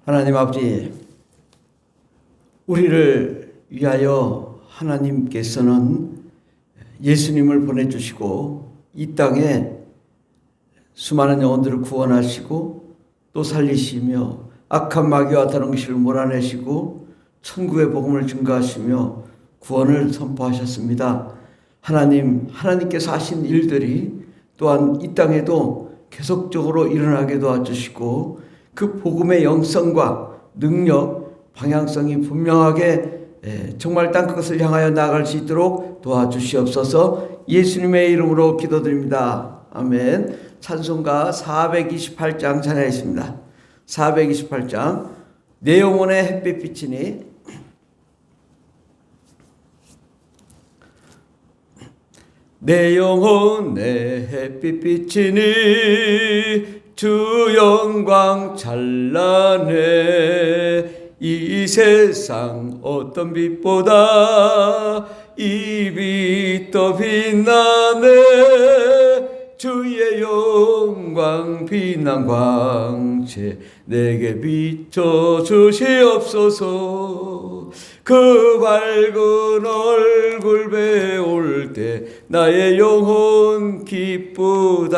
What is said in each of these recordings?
하나님 아버지, 우리를 위하여 하나님께서는 예수님을 보내주시고 이 땅에 수많은 영혼들을 구원하시고 또 살리시며 악한 마귀와 다른 것을 몰아내시고 천국의 복음을 증거하시며 구원을 선포하셨습니다. 하나님께서 하신 일들이 또한 이 땅에도 계속적으로 일어나게 도와주시고 그 복음의 영성과 능력, 방향성이 분명하게 정말 땅끝을 향하여 나아갈 수 있도록 도와주시옵소서. 예수님의 이름으로 기도드립니다. 아멘. 찬송가 428장 찬양했습니다. 428장 내 영혼의 햇빛 비치니 내 영혼의 햇빛 비치니 주 영광 찬란해 이 세상 어떤 빛보다 이 빛 더 빛나네 주의 영광 빛난 광채 내게 비춰 주시옵소서. 그 밝은 얼굴 배울 때 나의 영혼 기쁘다.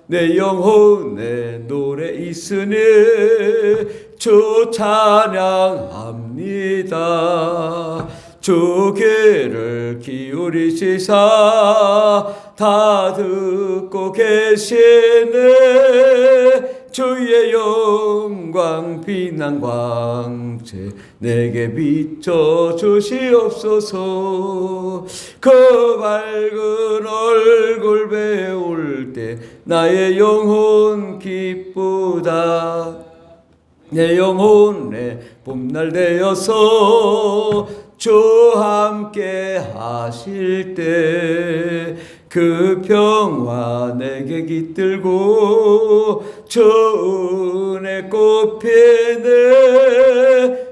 내 영혼에 노래 있으니 주 찬양합니다. 주 귀를 기울이시사 다 듣고 계시네 주의 영광 빛난 광채 내게 비춰 주시옵소서. 그 밝은 얼굴 배울 때 나의 영혼 기쁘다. 내 영혼에 봄날 되어서 주 함께 하실 때 그 평화 내게 깃들고 주 은혜 꽃피네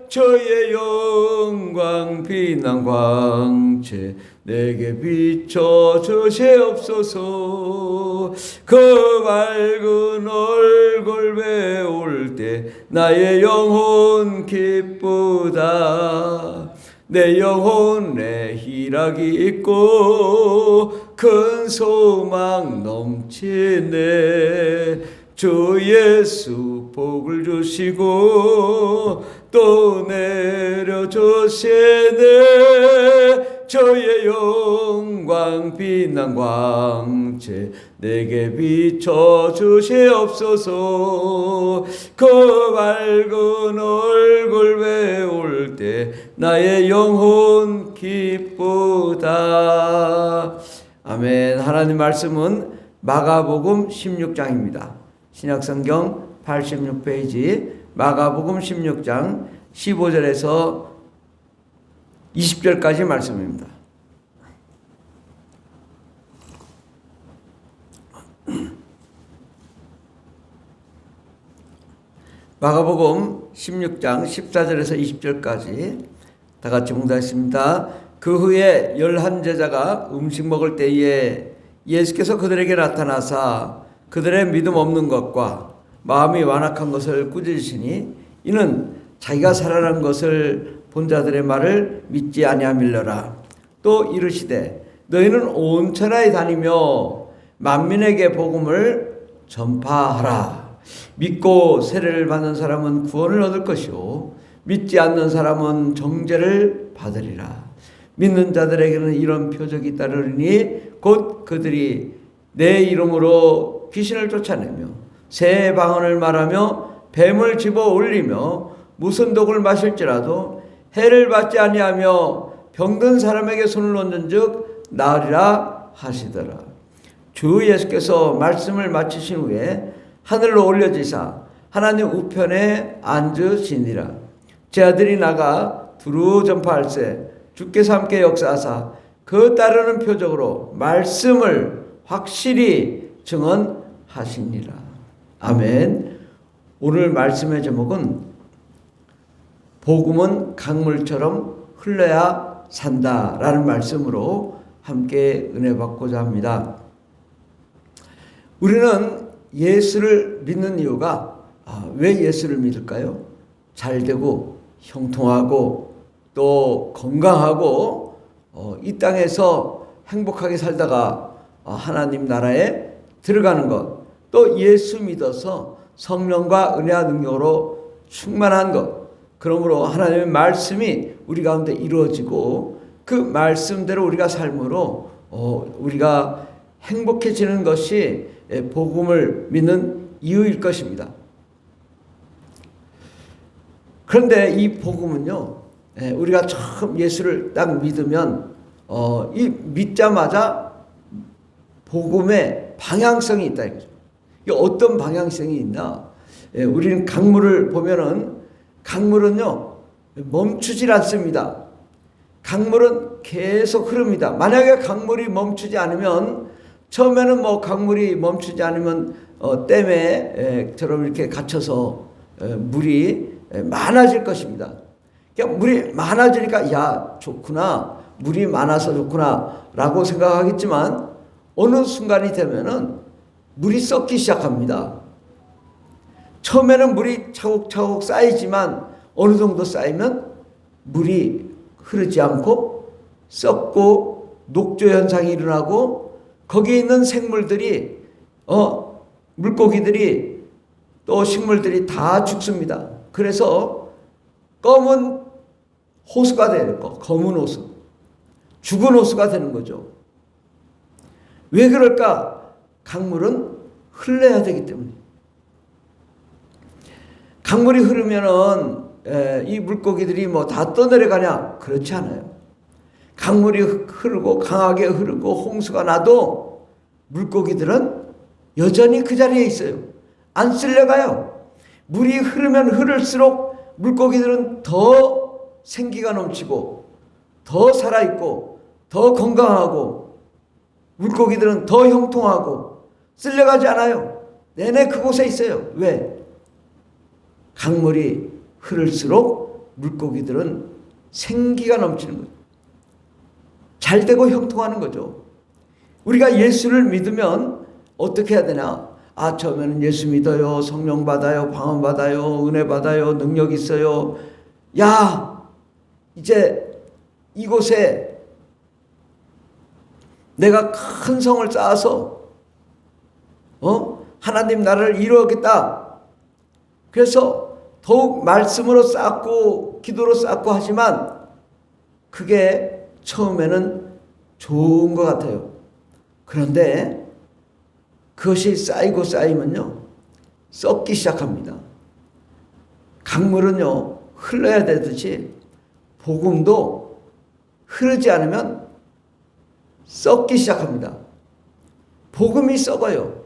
주의 영광 빛난 광채 내게 비춰 주시옵소서. 그 밝은 얼굴 배울 때 나의 영혼 기쁘다. 내 영혼에 희락이 있고 큰 소망 넘치네 주 예수 복을 주시고 또 내려주시네 주의 영광 빛난 광채 내게 비춰 주시옵소서. 그 밝은 얼굴 배울 때 나의 영혼 기쁘다. 아멘. 하나님 말씀은 마가복음 16장입니다. 신약성경 86페이지 마가복음 16장 15절에서 20절까지 말씀입니다. 마가복음 16장 14절에서 20절까지 다 같이 봉독하겠습니다. 그 후에 11제자가 음식 먹을 때에 예수께서 그들에게 나타나사 그들의 믿음 없는 것과 마음이 완악한 것을 꾸짖으시니 이는 자기가 살아난 것을 본 자들의 말을 믿지 아니함일러라. 또 이르시되 너희는 온 천하에 다니며 만민에게 복음을 전파하라. 믿고 세례를 받는 사람은 구원을 얻을 것이요 믿지 않는 사람은 정죄를 받으리라. 믿는 자들에게는 이런 표적이 따르리니 곧 그들이 내 이름으로 귀신을 쫓아내며 새 방언을 말하며 뱀을 집어 올리며 무슨 독을 마실지라도 해를 받지 아니하며 병든 사람에게 손을 얹은즉 나으리라 하시더라. 주 예수께서 말씀을 마치신 후에 하늘로 올려지사 하나님 우편에 앉으시니라. 제 아들이 나가 두루 전파할세 주께서 함께 역사하사 그 따르는 표적으로 말씀을 확실히 증언하시니라. 아멘. 오늘 말씀의 제목은 복음은 강물처럼 흘러야 산다라는 말씀으로 함께 은혜 받고자 합니다. 우리는 예수를 믿는 이유가 왜 예수를 믿을까요? 잘되고 형통하고 또 건강하고 이 땅에서 행복하게 살다가 하나님 나라에 들어가는 것, 또 예수 믿어서 성령과 은혜와 능력으로 충만한 것, 그러므로 하나님의 말씀이 우리 가운데 이루어지고 그 말씀대로 우리가 삶으로 우리가 행복해지는 것이 복음을 믿는 이유일 것입니다. 그런데 이 복음은요, 우리가 처음 예수를 딱 믿으면 이 믿자마자 복음의 방향성이 있다 이거죠. 이게 어떤 방향성이 있나? 우리는 강물을 보면은 강물은요 멈추질 않습니다. 강물은 계속 흐릅니다. 만약에 강물이 멈추지 않으면 처음에는 뭐 강물이 멈추지 않으면 댐에처럼 이렇게 갇혀서 물이 많아질 것입니다. 그러니까 물이 많아지니까 야 좋구나, 물이 많아서 좋구나 라고 생각하겠지만 어느 순간이 되면은 물이 썩기 시작합니다. 처음에는 물이 차곡차곡 쌓이지만 어느 정도 쌓이면 물이 흐르지 않고 썩고 녹조 현상이 일어나고 거기에 있는 생물들이 물고기들이 또 식물들이 다 죽습니다. 그래서 검은 호수가 되는 거, 검은 호수, 죽은 호수가 되는 거죠. 왜 그럴까? 강물은 흘러야 되기 때문에. 강물이 흐르면은 이 물고기들이 뭐 다 떠내려가냐? 그렇지 않아요. 강물이 흐르고 강하게 흐르고 홍수가 나도 물고기들은 여전히 그 자리에 있어요. 안 쓸려가요. 물이 흐르면 흐를수록 물고기들은 더 생기가 넘치고 더 살아있고 더 건강하고 물고기들은 더 형통하고 쓸려가지 않아요. 내내 그곳에 있어요. 왜? 강물이 흐를수록 물고기들은 생기가 넘치는 거죠. 잘되고 형통하는 거죠. 우리가 예수를 믿으면 어떻게 해야 되나? 처음에는 예수 믿어요. 성령 받아요. 방언 받아요. 은혜 받아요. 능력 있어요. 야, 이제 이곳에 내가 큰 성을 쌓아서 하나님 나라를 이루었겠다. 그래서 더욱 말씀으로 쌓고 기도로 쌓고 하지만 그게 처음에는 좋은 것 같아요. 그런데 그것이 쌓이고 쌓이면요 썩기 시작합니다. 강물은요 흘러야 되듯이 복음도 흐르지 않으면 썩기 시작합니다. 복음이 썩어요.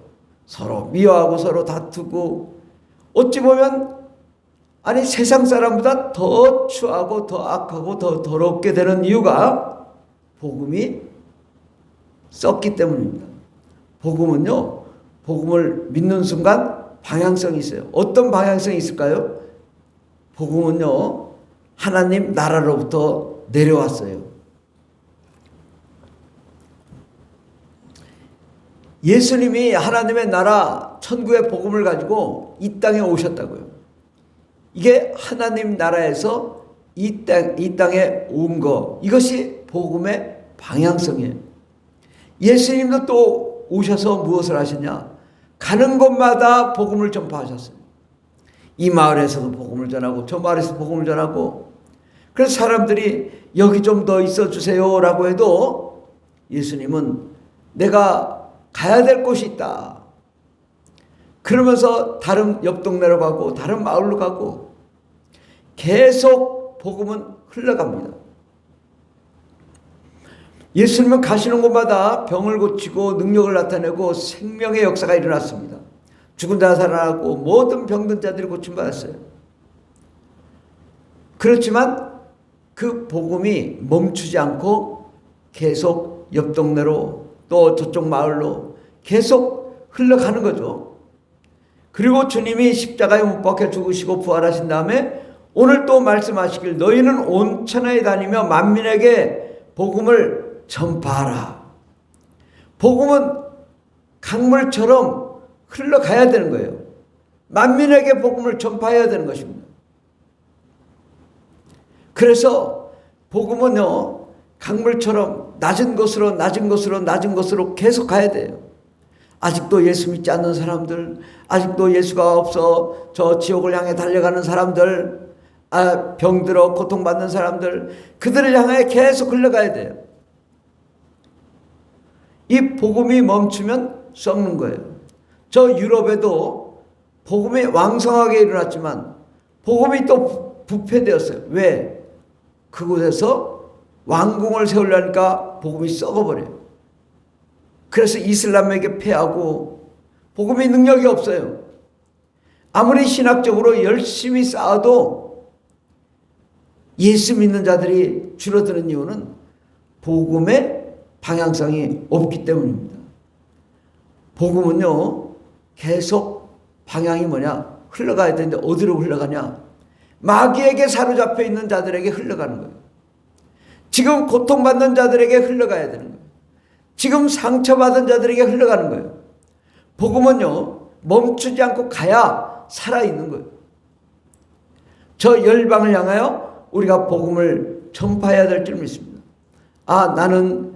서로 미워하고 서로 다투고 어찌 보면 세상 사람보다 더 추하고 더 악하고 더 더럽게 되는 이유가 복음이 썩기 때문입니다. 복음은요 복음을 믿는 순간 방향성이 있어요. 어떤 방향성이 있을까요? 복음은요 하나님 나라로부터 내려왔어요. 예수님이 하나님의 나라 천국의 복음을 가지고 이 땅에 오셨다고요. 이게 하나님 나라에서 이 땅에 온 거, 이것이 복음의 방향성이에요. 예수님도 또 오셔서 무엇을 하셨냐? 가는 곳마다 복음을 전파하셨어요. 이 마을에서도 복음을 전하고 저 마을에서 복음을 전하고, 그래서 사람들이 여기 좀 더 있어 주세요 라고 해도 예수님은 내가 가야 될 곳이 있다. 그러면서 다른 옆 동네로 가고 다른 마을로 가고 계속 복음은 흘러갑니다. 예수님은 가시는 곳마다 병을 고치고 능력을 나타내고 생명의 역사가 일어났습니다. 죽은 자 살아나고 모든 병든 자들이 고침받았어요. 그렇지만 그 복음이 멈추지 않고 계속 옆 동네로 또 저쪽 마을로 계속 흘러가는 거죠. 그리고 주님이 십자가에 못 박혀 죽으시고 부활하신 다음에 오늘 또 말씀하시길 너희는 온 천하에 다니며 만민에게 복음을 전파하라. 복음은 강물처럼 흘러가야 되는 거예요. 만민에게 복음을 전파해야 되는 것입니다. 그래서 복음은요, 강물처럼 낮은 곳으로 낮은 곳으로 낮은 곳으로 계속 가야 돼요. 아직도 예수 믿지 않는 사람들, 아직도 예수가 없어 저 지옥을 향해 달려가는 사람들, 병들어 고통받는 사람들, 그들을 향해 계속 흘러가야 돼요. 이 복음이 멈추면 썩는 거예요. 저 유럽에도 복음이 왕성하게 일어났지만 복음이 또 부패되었어요. 왜? 그곳에서 왕궁을 세우려니까 복음이 썩어버려요. 그래서 이슬람에게 패하고 복음의 능력이 없어요. 아무리 신학적으로 열심히 쌓아도 예수 믿는 자들이 줄어드는 이유는 복음의 방향성이 없기 때문입니다. 복음은요, 계속 방향이 뭐냐? 흘러가야 되는데 어디로 흘러가냐? 마귀에게 사로잡혀 있는 자들에게 흘러가는 거예요. 지금 고통받는 자들에게 흘러가야 되는 거예요. 지금 상처받은 자들에게 흘러가는 거예요. 복음은요, 멈추지 않고 가야 살아있는 거예요. 저 열방을 향하여 우리가 복음을 전파해야 될 줄 믿습니다. 나는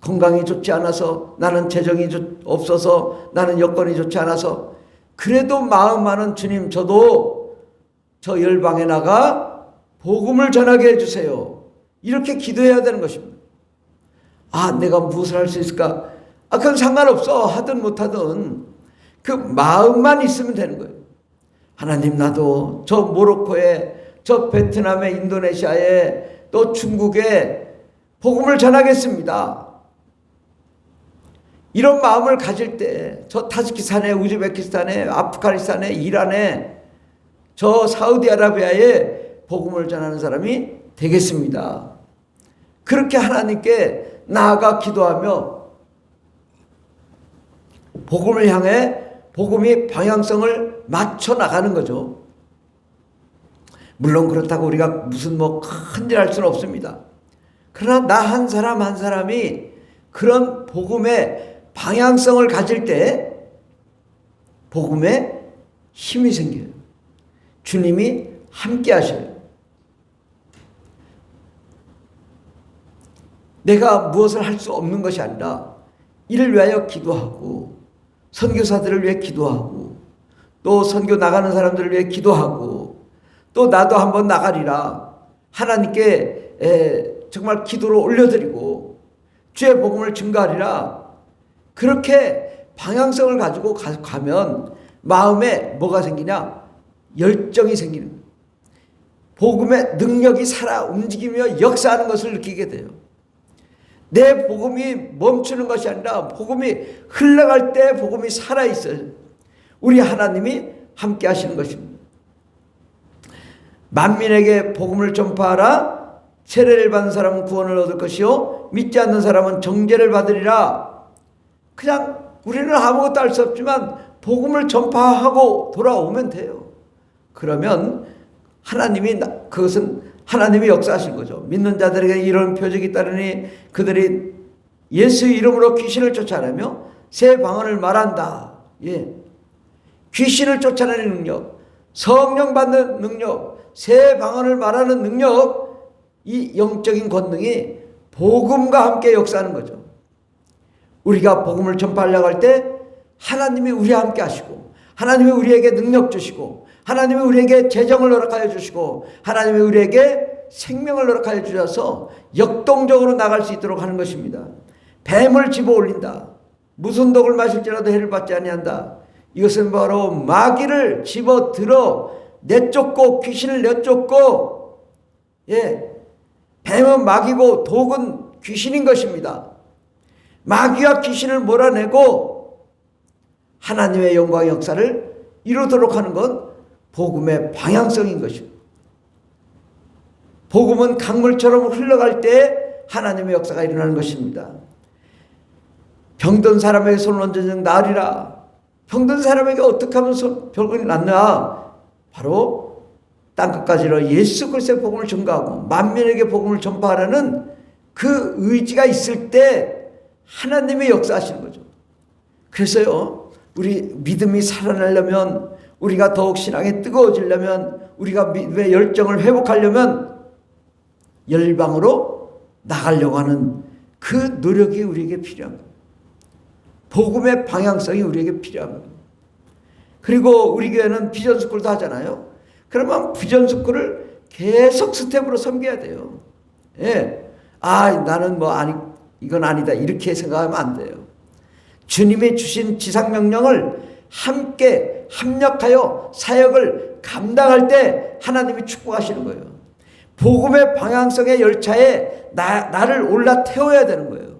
건강이 좋지 않아서, 나는 재정이 없어서, 나는 여건이 좋지 않아서, 그래도 마음 많은 주님, 저도 저 열방에 나가 복음을 전하게 해주세요. 이렇게 기도해야 되는 것입니다. 내가 무엇을 할 수 있을까? 그건 상관없어. 하든 못하든 그 마음만 있으면 되는 거예요. 하나님, 나도 저 모로코에, 저 베트남에, 인도네시아에, 또 중국에 복음을 전하겠습니다. 이런 마음을 가질 때 저 타지키스탄에, 우즈베키스탄에, 아프가니스탄에, 이란에, 저 사우디아라비아에 복음을 전하는 사람이 되겠습니다. 그렇게 하나님께 나아가 기도하며 복음을 향해 복음이 방향성을 맞춰 나가는 거죠. 물론 그렇다고 우리가 무슨 큰일 할 수는 없습니다. 그러나 나 한 사람 한 사람이 그런 복음의 방향성을 가질 때 복음에 힘이 생겨요. 주님이 함께 하셔요. 내가 무엇을 할 수 없는 것이 아니라 이를 위하여 기도하고, 선교사들을 위해 기도하고, 또 선교 나가는 사람들을 위해 기도하고, 또 나도 한번 나가리라 하나님께 정말 기도를 올려드리고 주의 복음을 증거하리라, 그렇게 방향성을 가지고 가면 마음에 뭐가 생기냐? 열정이 생기는 거예요. 복음의 능력이 살아 움직이며 역사하는 것을 느끼게 돼요. 내 복음이 멈추는 것이 아니라 복음이 흘러갈 때 복음이 살아있어요. 우리 하나님이 함께 하시는 것입니다. 만민에게 복음을 전파하라. 세례를 받은 사람은 구원을 얻을 것이요 믿지 않는 사람은 정죄를 받으리라. 그냥 우리는 아무것도 할 수 없지만 복음을 전파하고 돌아오면 돼요. 그러면 그것은 하나님이 역사하신 거죠. 믿는 자들에게 이런 표적이 있다더니 그들이 예수 이름으로 귀신을 쫓아내며 새 방언을 말한다. 귀신을 쫓아내는 능력, 성령 받는 능력, 새 방언을 말하는 능력, 이 영적인 권능이 복음과 함께 역사하는 거죠. 우리가 복음을 전파하려고 할 때 하나님이 우리와 함께 하시고, 하나님이 우리에게 능력 주시고, 하나님이 우리에게 재정을 허락하여 주시고, 하나님이 우리에게 생명을 허락하여 주셔서 역동적으로 나갈 수 있도록 하는 것입니다. 뱀을 집어 올린다. 무슨 독을 마실지라도 해를 받지 아니한다. 이것은 바로 마귀를 집어 들어 내쫓고, 귀신을 내쫓고, 뱀은 마귀고 독은 귀신인 것입니다. 마귀와 귀신을 몰아내고 하나님의 영광의 역사를 이루도록 하는 건 복음의 방향성인 것입니다. 복음은 강물처럼 흘러갈 때 하나님의 역사가 일어나는 것입니다. 병든 사람에게 손을 얹으면 나으리라. 병든 사람에게 어떻게 하면 병이 낫나? 바로 땅끝까지로 예수 그리스도의 복음을 전가하고 만민에게 복음을 전파하라는 그 의지가 있을 때 하나님의 역사하시는 거죠. 그래서요, 우리 믿음이 살아나려면 우리가 더욱 신앙이 뜨거워지려면, 우리가 믿음의 열정을 회복하려면 열방으로 나가려고 하는 그 노력이 우리에게 필요한 거예요. 복음의 방향성이 우리에게 필요한 거예요. 그리고 우리 교회는 비전 스쿨도 하잖아요. 그러면 비전 스쿨을 계속 스텝으로 섬겨야 돼요. 예. 나는 이건 아니다, 이렇게 생각하면 안 돼요. 주님이 주신 지상명령을 함께 합력하여 사역을 감당할 때 하나님이 축복하시는 거예요. 복음의 방향성의 열차에 나를 올라 태워야 되는 거예요.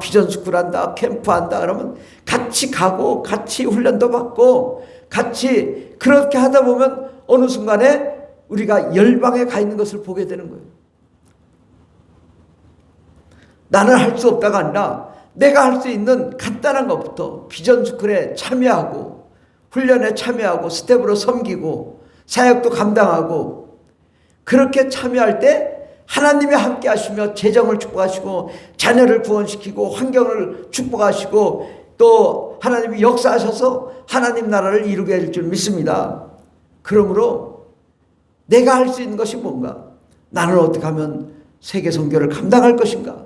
비전스쿨 한다, 캠프 한다 그러면 같이 가고 같이 훈련도 받고 같이 그렇게 하다 보면 어느 순간에 우리가 열방에 가 있는 것을 보게 되는 거예요. 나는 할 수 없다가 아니라 내가 할 수 있는 간단한 것부터 비전스쿨에 참여하고 훈련에 참여하고 스텝으로 섬기고 사역도 감당하고 그렇게 참여할 때 하나님이 함께 하시며 재정을 축복하시고 자녀를 구원시키고 환경을 축복하시고 또 하나님이 역사하셔서 하나님 나라를 이루게 할 줄 믿습니다. 그러므로 내가 할 수 있는 것이 뭔가? 나는 어떻게 하면 세계 선교를 감당할 것인가?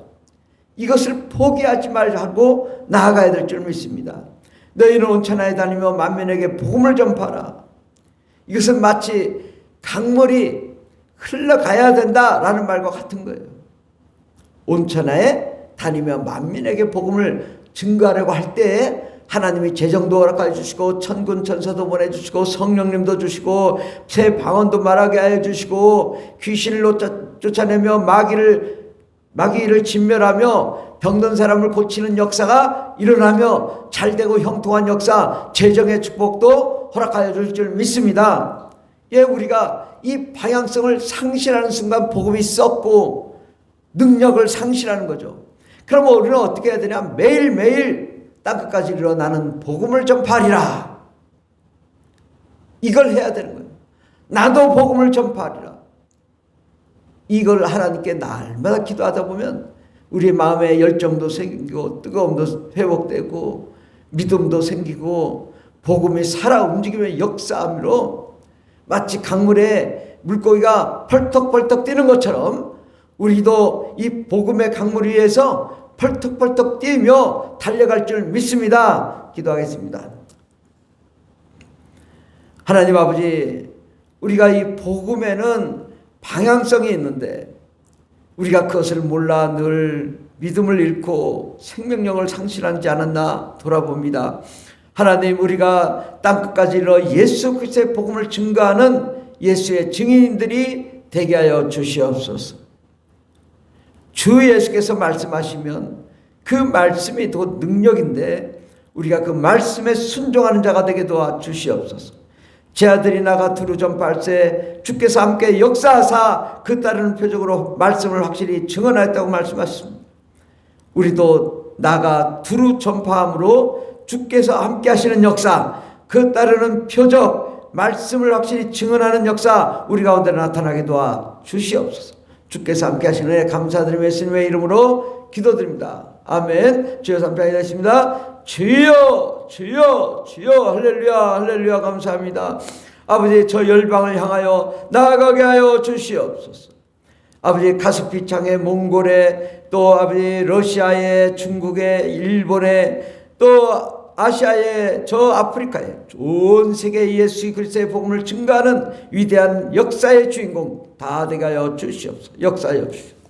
이것을 포기하지 말고 나아가야 될 줄 믿습니다. 너희는 온 천하에 다니며 만민에게 복음을 전파하라. 이것은 마치 강물이 흘러가야 된다라는 말과 같은 거예요. 온 천하에 다니며 만민에게 복음을 증거하려고 할 때에 하나님이 재정도 허락해 주시고 천군 천사도 보내주시고 성령님도 주시고 새 방언도 말하게 하여 주시고 귀신을 쫓아내며 마귀를 진멸하며 병든 사람을 고치는 역사가 일어나며 잘되고 형통한 역사, 재정의 축복도 허락하여 줄 줄 믿습니다. 우리가 이 방향성을 상실하는 순간 복음이 썩고 능력을 상실하는 거죠. 그러면 우리는 어떻게 해야 되냐? 매일매일 땅끝까지 이르러 나는 복음을 전파하리라. 이걸 해야 되는 거예요. 나도 복음을 전파하리라. 이걸 하나님께 날마다 기도하다 보면 우리 마음의 열정도 생기고 뜨거움도 회복되고 믿음도 생기고 복음이 살아 움직이며 역사함으로 마치 강물에 물고기가 펄떡펄떡 뛰는 것처럼 우리도 이 복음의 강물 위에서 펄떡펄떡 뛰며 달려갈 줄 믿습니다. 기도하겠습니다. 하나님 아버지, 우리가 이 복음에는 방향성이 있는데 우리가 그것을 몰라 늘 믿음을 잃고 생명력을 상실하지 않았나 돌아봅니다. 하나님, 우리가 땅끝까지 이르러 예수 그리스도의 복음을 증거하는 예수의 증인들이 되게 하여 주시옵소서. 주 예수께서 말씀하시면 그 말씀이 더 능력인데 우리가 그 말씀에 순종하는 자가 되게 도와 주시옵소서. 제 아들이 나가 두루 전파할세 주께서 함께 역사하사 그 따르는 표적으로 말씀을 확실히 증언하였다고 말씀하셨습니다. 우리도 나가 두루 전파함으로 주께서 함께 하시는 역사, 그 따르는 표적, 말씀을 확실히 증언하는 역사 우리 가운데 나타나게 도와 주시옵소서. 주께서 함께 하시는 은혜 감사드리며 예수님의 이름으로 기도드립니다. 아멘. 주여 삼창이 되십니다. 주여 주여 주여 할렐루야 할렐루야 감사합니다. 아버지, 저 열방을 향하여 나아가게 하여 주시옵소서. 아버지, 카스피창에 몽골에 또 아버지 러시아에 중국에 일본에 또 아시아에 저 아프리카에 온 세계 예수 그리스도의 복음을 증거하는 위대한 역사의 주인공 다 되게 하여 주시옵소서. 역사하여 주시옵소서.